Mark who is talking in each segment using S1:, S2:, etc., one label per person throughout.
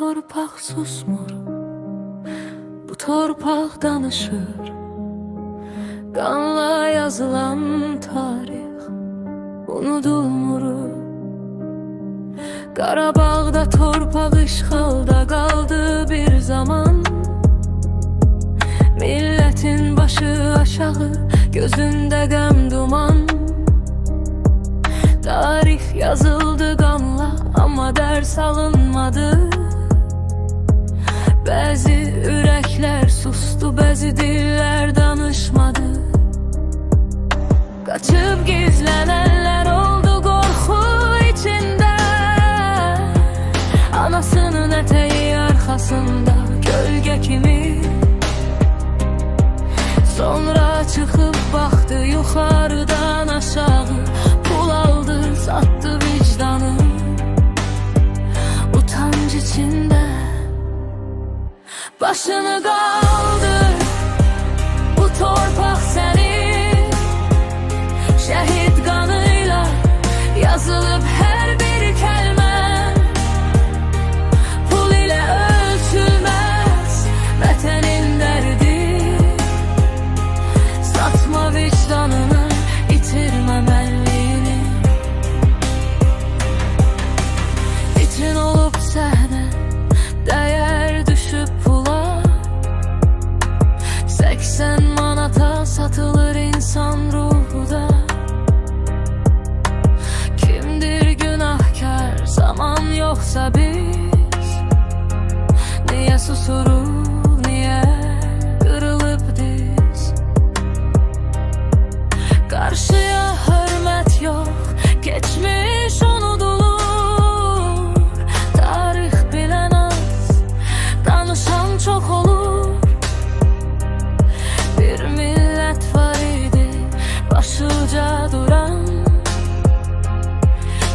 S1: torpaq susmur, bu torpaq danışır. Qanla yazılan tarix unudulmur. Qarabağda torpaq işğalda qaldı bir zaman. Milletin başı aşağı, gözünde qəm duman. Tarix yazıldı qanla, amma dərs alınmadı. Bəzi ürəklər sustu, bəzi dillər danışmadı. Qaçıb gizlənənlər oldu qorxu içində. Anasının ətəyi arxasında gölgə kimi. Sonra çıxıb baxdı yuxarıdan aşağı. Pul aldı, sattı vicdanı, utanc içində. Başını qaldır, bu torpaq sənin. Şəhid qanıyla yazılıb hər bir kəlmən. Pul ilə ölçülməz vətənin dərdi. Satma vicdanını, itirmə mənliyini. İtin olub səhnə, dəyər düşüb pula. 80 manata satılır insan ruhu da. Kimdir günahkar, zaman yoksa biz? Niye susuruz, niye kırılıp diz? Karşıya hürmet yok, geçmiş unudulur. Tarih bilen az, danışan çok olur. Bir millet var idi, başıca duran.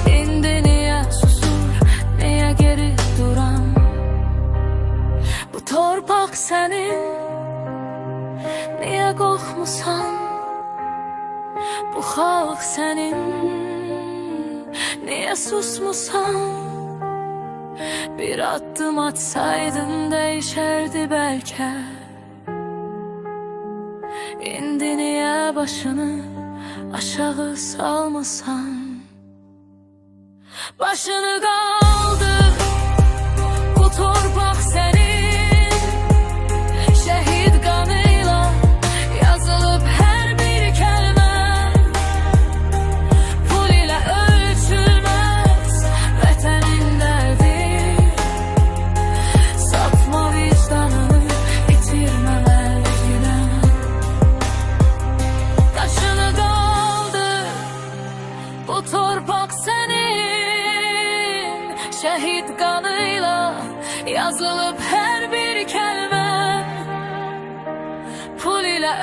S1: İndi niye susur, niye geri duran? Bu torpaq sənin, niye qorxmusan? Bu xalq sənin, niye susmusan? Bir addım atsaydın değişerdi belki. İndi niye başını aşağı salmasan? Başını qaldır, bu torpaq sənin. Şəhid qanıyla yazılıb hər bir kəlmə. Pul ilə ölçülməz vətənin dərdi. Satma vicdanını, itirmə mənliyinə. Başını qaldır, bu torpaq sənin. Şəhid qanıyla yazılıb hər bir kəlmə. Pul ilə